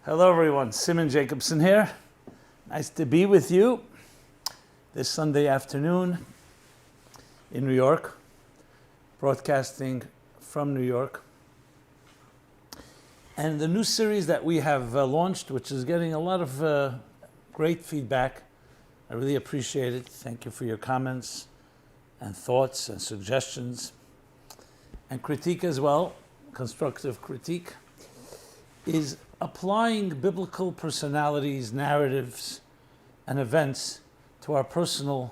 Hello everyone, Simon Jacobson here. Nice to be with you this Sunday afternoon in New York, broadcasting from New York. And the new series that we have launched, which is getting a lot of great feedback. I really appreciate it. Thank you for your comments and thoughts and suggestions and critique as well, constructive critique, is applying biblical personalities, narratives, and events to our personal,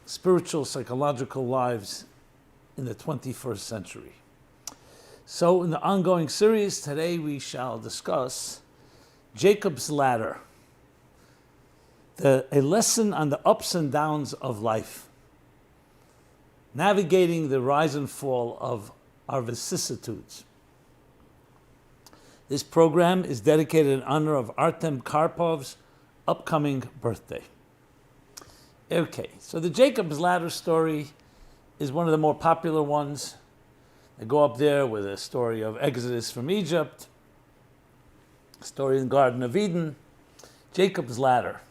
spiritual, psychological lives in the 21st century. So in the ongoing series, today we shall discuss Jacob's Ladder, a lesson on the ups and downs of life, navigating the rise and fall of our vicissitudes. This program is dedicated in honor of Artem Karpov's upcoming birthday. Okay, so the Jacob's Ladder story is one of the more popular ones. They go up there with a story of Exodus from Egypt, a story in the Garden of Eden, Jacob's Ladder.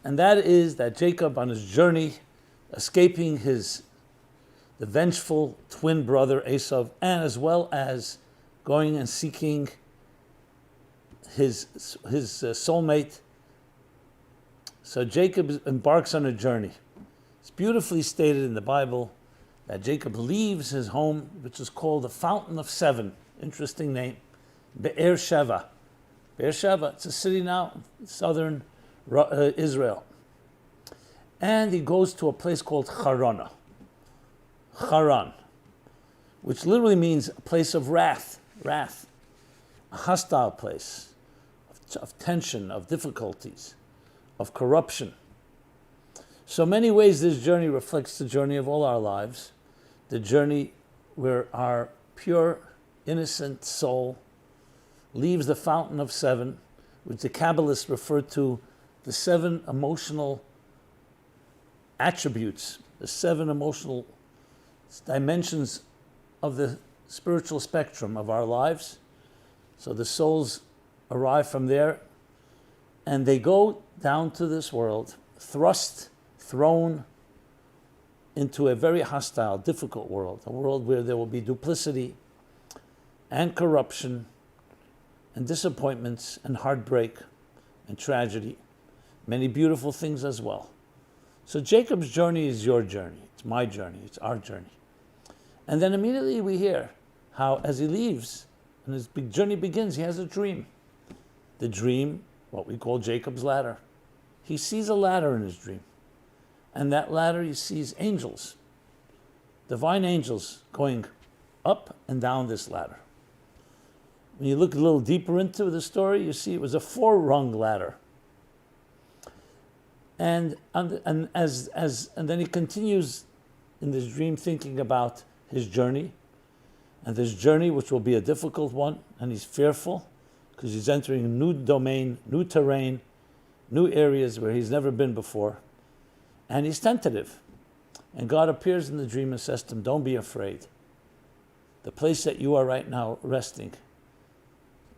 And that is that Jacob, on his journey, escaping the vengeful twin brother Esau, and as well as going and seeking his soulmate. So Jacob embarks on a journey. It's beautifully stated in the Bible that Jacob leaves his home, which is called the Fountain of Seven. Interesting name. Be'er Sheva. Be'er Sheva, it's a city now in southern Israel. And he goes to a place called Haran, which literally means a place of wrath, a hostile place of tension, of difficulties, of corruption. So many ways this journey reflects the journey of all our lives, the journey where our pure, innocent soul leaves the Fountain of Seven, which the Kabbalists refer to the seven emotional attributes, the seven emotional dimensions of the spiritual spectrum of our lives. So the souls arrive from there and they go down to this world, thrown into a very hostile, difficult world, a world where there will be duplicity and corruption and disappointments and heartbreak and tragedy, many beautiful things as well. So Jacob's journey is your journey, it's my journey, it's our journey. And then immediately we hear how as he leaves and his big journey begins, he has a dream. The dream, what we call Jacob's Ladder. He sees a ladder in his dream. And that ladder, he sees angels, divine angels going up and down this ladder. When you look a little deeper into the story, you see it was a 4-rung ladder. And then he continues in this dream thinking about his journey, and this journey, which will be a difficult one, and he's fearful because he's entering a new domain, new terrain, new areas where he's never been before, and he's tentative. And God appears in the dream and says to him, don't be afraid. The place that you are right now resting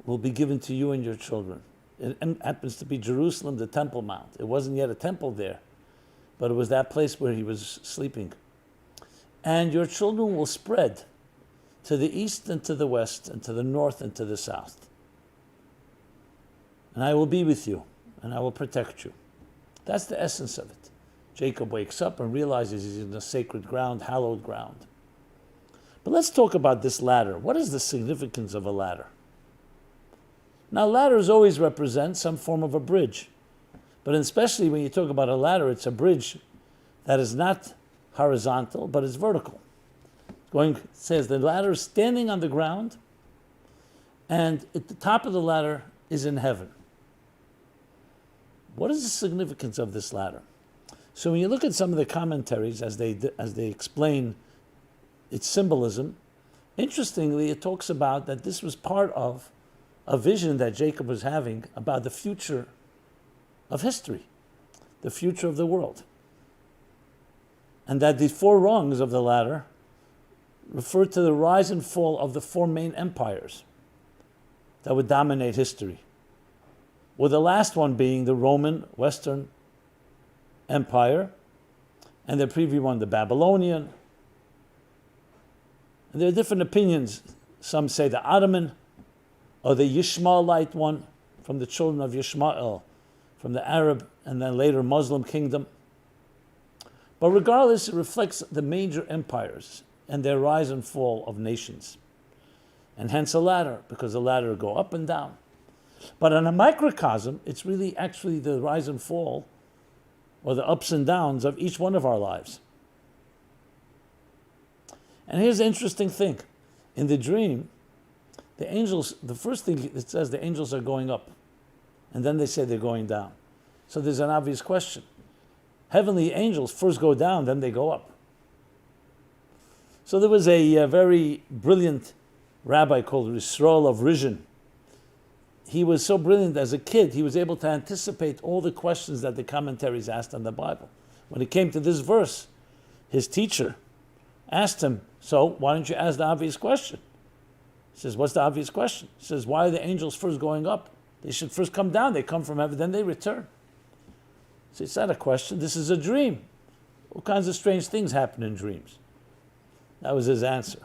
will be given to you and your children. It happens to be Jerusalem, the Temple Mount. It wasn't yet a temple there, but it was that place where he was sleeping. And your children will spread to the east and to the west and to the north and to the south. And I will be with you and I will protect you. That's the essence of it. Jacob wakes up and realizes he's in the sacred ground, hallowed ground. But let's talk about this ladder. What is the significance of a ladder? Now, ladders always represent some form of a bridge. But especially when you talk about a ladder, it's a bridge that is not horizontal, but it's vertical. It says the ladder is standing on the ground, and at the top of the ladder is in heaven. What is the significance of this ladder? So when you look at some of the commentaries as they explain its symbolism, interestingly, it talks about that this was part of a vision that Jacob was having about the future of history, the future of the world. And that the 4 rungs of the ladder refer to the rise and fall of the 4 main empires. that would dominate history. With the last one being the Roman Western Empire, and the previous one, the Babylonian. And there are different opinions. Some say the Ottoman, or the Ishmaelite one, from the children of Ishmael, from the Arab and then later Muslim kingdom. But regardless, it reflects the major empires and their rise and fall of nations. And hence a ladder, because the ladder go up and down. But on a microcosm, it's really actually the rise and fall, or the ups and downs of each one of our lives. And here's the interesting thing. In the dream, the angels, the first thing it says, the angels are going up. And then they say they're going down. So there's an obvious question. Heavenly angels first go down, then they go up. So there was a very brilliant rabbi called Yisrael of Rizhin. He was so brilliant as a kid, he was able to anticipate all the questions that the commentaries asked on the Bible. When it came to this verse, his teacher asked him, so why don't you ask the obvious question? He says, what's the obvious question? He says, why are the angels first going up? They should first come down. They come from heaven, then they return. So it's not a question. This is a dream. All kinds of strange things happen in dreams. That was his answer.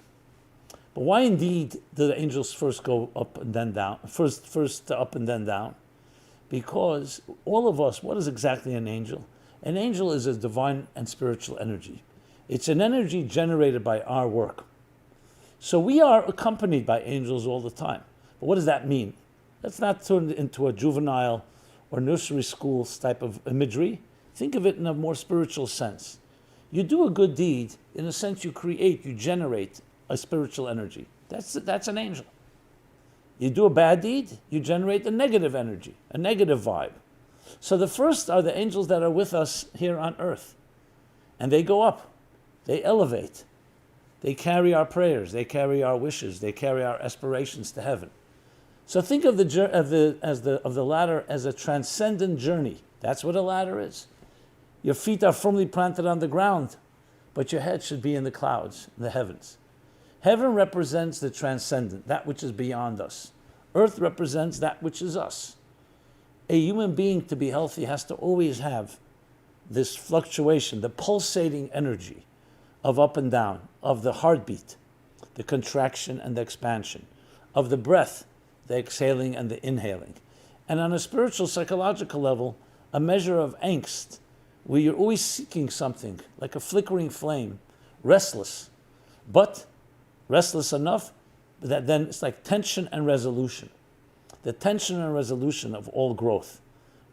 But why indeed do the angels first go up and then down? First up and then down? Because all of us, what is exactly an angel? An angel is a divine and spiritual energy. It's an energy generated by our work. So we are accompanied by angels all the time. But what does that mean? Let's not turn it into a juvenile or nursery school type of imagery. Think of it in a more spiritual sense. You do a good deed, in a sense you create, you generate a spiritual energy. That's an angel. You do a bad deed, you generate a negative energy, a negative vibe. So the first are the angels that are with us here on earth. And they go up, they elevate, they carry our prayers, they carry our wishes, they carry our aspirations to heaven. So think of the ladder as a transcendent journey. That's what a ladder is. Your feet are firmly planted on the ground, but your head should be in the clouds, in the heavens. Heaven represents the transcendent, that which is beyond us. Earth represents that which is us. A human being, to be healthy, has to always have this fluctuation, the pulsating energy of up and down, of the heartbeat, the contraction and the expansion, of the breath, the exhaling and the inhaling. And on a spiritual, psychological level, a measure of angst, where you're always seeking something, like a flickering flame, restless, but restless enough that then it's like tension and resolution. The tension and resolution of all growth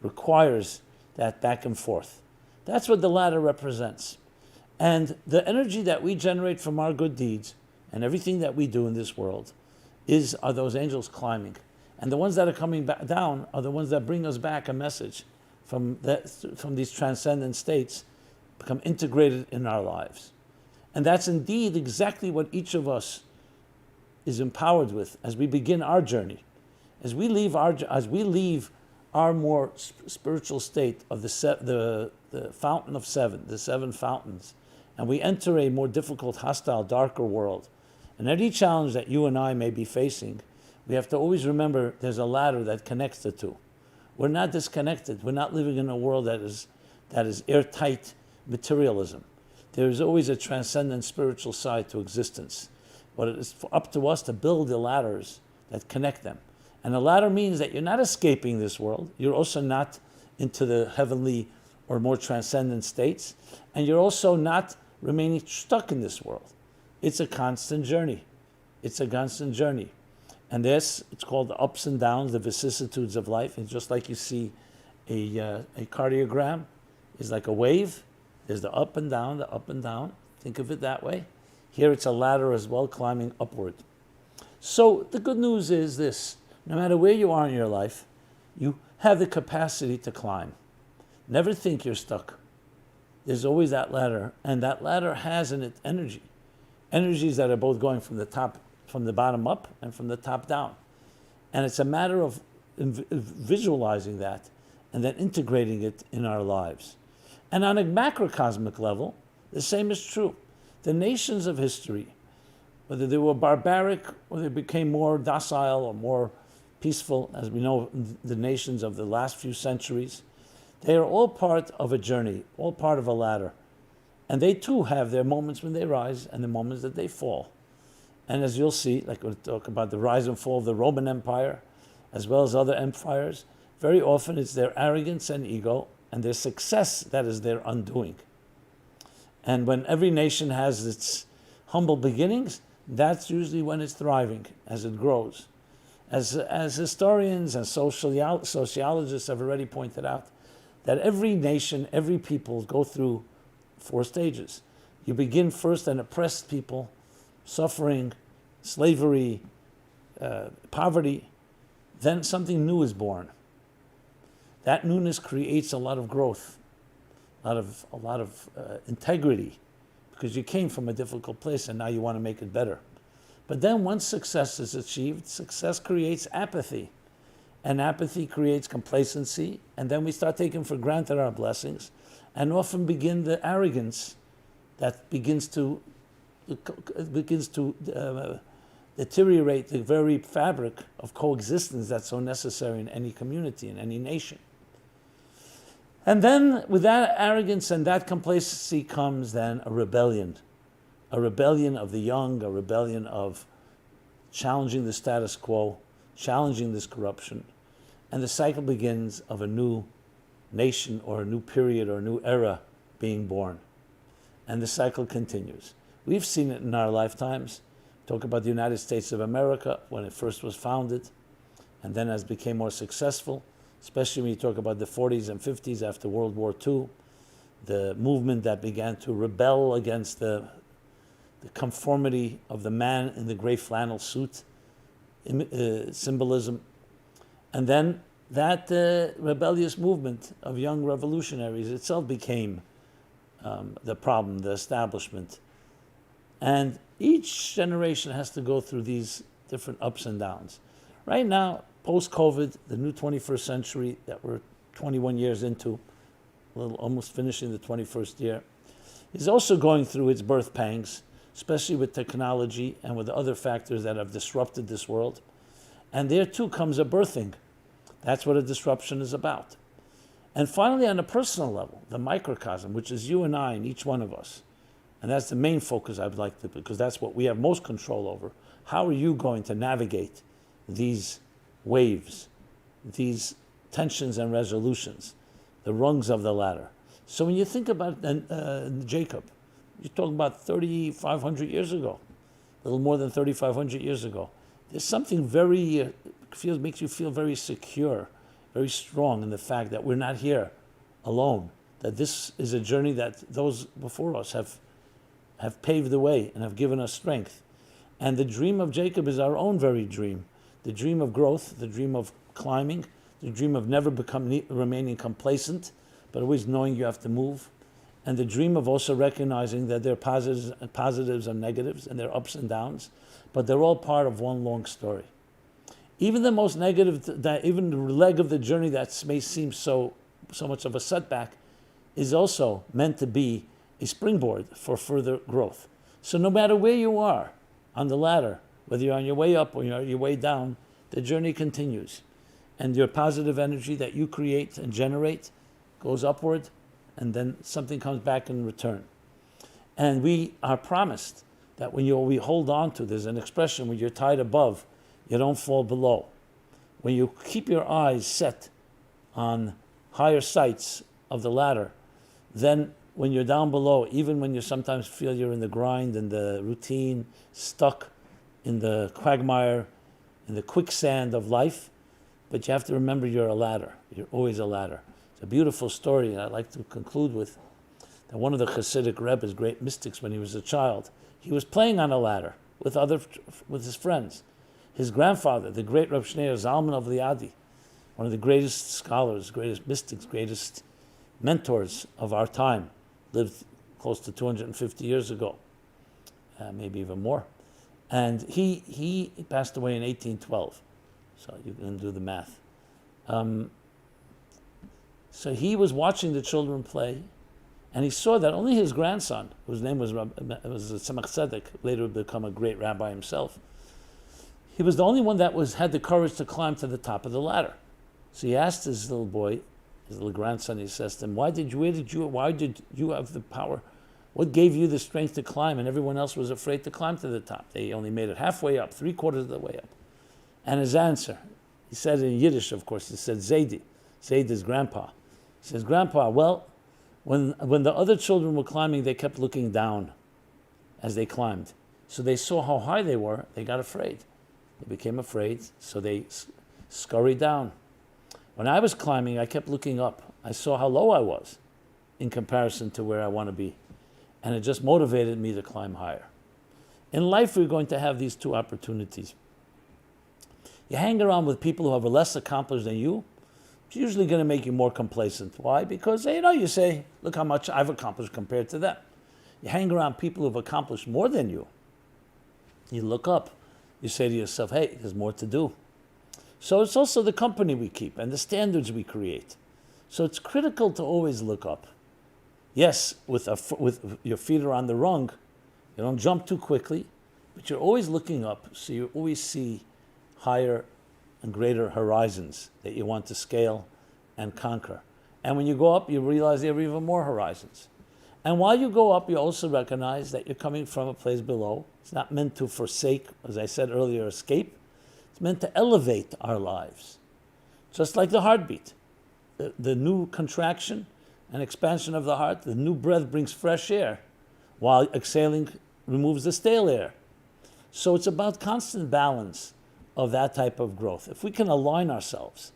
requires that back and forth. That's what the ladder represents. And the energy that we generate from our good deeds and everything that we do in this world are those angels climbing. And the ones that are coming back down are the ones that bring us back a message from these transcendent states, become integrated in our lives. And that's indeed exactly what each of us is empowered with as we begin our journey. As we leave our more spiritual state of the fountain of seven, the seven fountains, and we enter a more difficult, hostile, darker world. And any challenge that you and I may be facing, we have to always remember there's a ladder that connects the two. We're not disconnected. We're not living in a world that is airtight materialism. There is always a transcendent spiritual side to existence. But it is up to us to build the ladders that connect them. And the ladder means that you're not escaping this world. You're also not into the heavenly or more transcendent states. And you're also not remaining stuck in this world. It's a constant journey. It's a constant journey. And this, it's called the ups and downs, the vicissitudes of life. And just like you see a cardiogram is like a wave. There's the up and down, the up and down. Think of it that way. Here it's a ladder as well, climbing upward. So the good news is this. No matter where you are in your life, you have the capacity to climb. Never think you're stuck. There's always that ladder. And that ladder has in it energy. Energies that are both going from the bottom up and from the top down. And it's a matter of visualizing that and then integrating it in our lives. And on a macrocosmic level, the same is true. The nations of history, whether they were barbaric or they became more docile or more peaceful, as we know, the nations of the last few centuries. They are all part of a journey, all part of a ladder. And they too have their moments when they rise and the moments that they fall. And as you'll see, like we'll talk about the rise and fall of the Roman Empire, as well as other empires, very often it's their arrogance and ego and their success that is their undoing. And when every nation has its humble beginnings, that's usually when it's thriving, as it grows. As historians and sociologists have already pointed out, that every nation, every people go through 4 stages. You begin first an oppressed people, suffering, slavery, poverty. Then something new is born. That newness creates a lot of growth, a lot of integrity, because you came from a difficult place and now you want to make it better. But then once success is achieved, success creates apathy. And apathy creates complacency, and then we start taking for granted our blessings, and often begin the arrogance that begins to deteriorate the very fabric of coexistence that's so necessary in any community, in any nation. And then with that arrogance and that complacency comes then a rebellion of the young, a rebellion of challenging the status quo, challenging this corruption, and the cycle begins of a new nation or a new period or a new era being born. And the cycle continues. We've seen it in our lifetimes. Talk about the United States of America when it first was founded, and then as it became more successful, especially when you talk about the 40s and 50s after World War II, the movement that began to rebel against the conformity of the man in the gray flannel suit symbolism. And then that rebellious movement of young revolutionaries itself became the problem, the establishment. And each generation has to go through these different ups and downs. Right now, post-COVID, the new 21st century that we're 21 years into, almost finishing the 21st year, is also going through its birth pangs, especially with technology and with other factors that have disrupted this world. And there too comes a birthing. That's what a disruption is about. And finally, on a personal level, the microcosm, which is you and I and each one of us. And that's the main focus I'd like to, because that's what we have most control over. How are you going to navigate these waves, these tensions and resolutions, the rungs of the ladder? So when you think about Jacob, you're talking about 3,500 years ago, a little more than 3,500 years ago. There's something very, makes you feel very secure, very strong in the fact that we're not here alone, that this is a journey that those before us have paved the way and have given us strength. And the dream of Jacob is our own very dream, the dream of growth, the dream of climbing, the dream of never remaining complacent, but always knowing you have to move, and the dream of also recognizing that there are positives and negatives, and there are ups and downs, but they're all part of one long story. Even the most negative, even the leg of the journey that may seem so much of a setback, is also meant to be a springboard for further growth. So no matter where you are on the ladder, whether you're on your way up or you're on your way down, the journey continues. And your positive energy that you create and generate goes upward, and then something comes back in return. And we are promised that when we hold on to, there's an expression, when you're tied above, you don't fall below. When you keep your eyes set on higher sights of the ladder, then when you're down below, even when you sometimes feel you're in the grind and the routine, stuck in the quagmire, in the quicksand of life, but you have to remember you're a ladder. You're always a ladder. It's a beautiful story, and I'd like to conclude with that one of the Hasidic Rebbe's great mystics, when he was a child, he was playing on a ladder with his friends. His grandfather, the great Reb Shneir Zalman of Liadi, one of the greatest scholars, greatest mystics, greatest mentors of our time, lived close to 250 years ago, maybe even more. And he passed away in 1812, so you can do the math. So he was watching the children play, and he saw that only his grandson, whose name was Tzemach Tzedek, later would become a great rabbi himself, He was the only one that had the courage to climb to the top of the ladder. So he asked his little boy, his little grandson, he says to him, why did you have the power? What gave you the strength to climb? And everyone else was afraid to climb to the top. They only made it halfway up, 3/4 of the way up. And his answer, he said in Yiddish, of course, he said, Zaidi. Zaid is grandpa. He says, Grandpa, well, when the other children were climbing, they kept looking down as they climbed. So they saw how high they were, they got afraid. They became afraid, so they scurried down. When I was climbing, I kept looking up. I saw how low I was in comparison to where I want to be. And it just motivated me to climb higher. In life, we're going to have these two opportunities. You hang around with people who have less accomplished than you, it's usually going to make you more complacent. Why? Because, you say, look how much I've accomplished compared to them. You hang around people who've accomplished more than you. You look up. You say to yourself, hey, there's more to do. So it's also the company we keep and the standards we create. So it's critical to always look up. Yes, with your feet are on the rung, you don't jump too quickly, but you're always looking up, so you always see higher and greater horizons that you want to scale and conquer. And when you go up, you realize there are even more horizons. And while you go up, you also recognize that you're coming from a place below. It's not meant to forsake, as I said earlier, escape. It's meant to elevate our lives. Just like the heartbeat. The new contraction and expansion of the heart, the new breath brings fresh air, while exhaling removes the stale air. So it's about constant balance of that type of growth. If we can align ourselves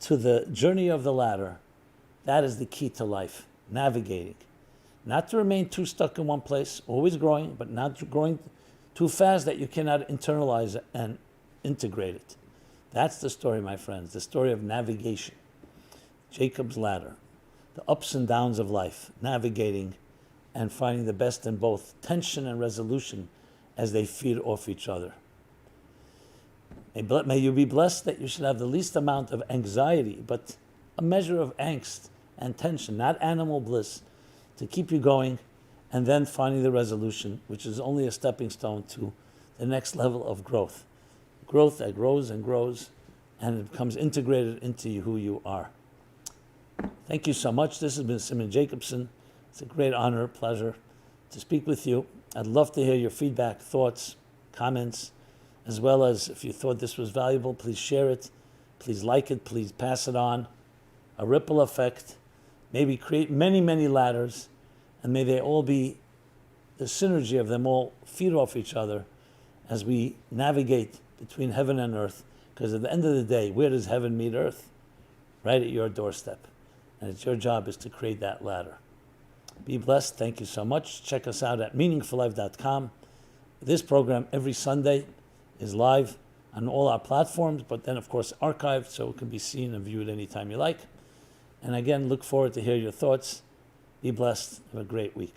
to the journey of the ladder, that is the key to life, navigating. Not to remain too stuck in one place, always growing, but not growing too fast that you cannot internalize it and integrate it. That's the story, my friends, the story of navigation. Jacob's ladder, the ups and downs of life, navigating and finding the best in both tension and resolution as they feed off each other. May you be blessed that you should have the least amount of anxiety, but a measure of angst and tension, not animal bliss, to keep you going, and then finding the resolution, which is only a stepping stone to the next level of growth. Growth that grows and grows, and it becomes integrated into who you are. Thank you so much. This has been Simon Jacobson. It's a great honor, pleasure to speak with you. I'd love to hear your feedback, thoughts, comments, as well as if you thought this was valuable, please share it, please like it, please pass it on. A ripple effect. Maybe create many, many ladders, and may they all be, the synergy of them all feed off each other as we navigate between heaven and earth. Because at the end of the day, where does heaven meet earth? Right at your doorstep. And it's your job is to create that ladder. Be blessed. Thank you so much. Check us out at meaningfullife.com. This program every Sunday is live on all our platforms, but then, of course, archived so it can be seen and viewed anytime you like. And again, look forward to hear your thoughts. Be blessed. Have a great week.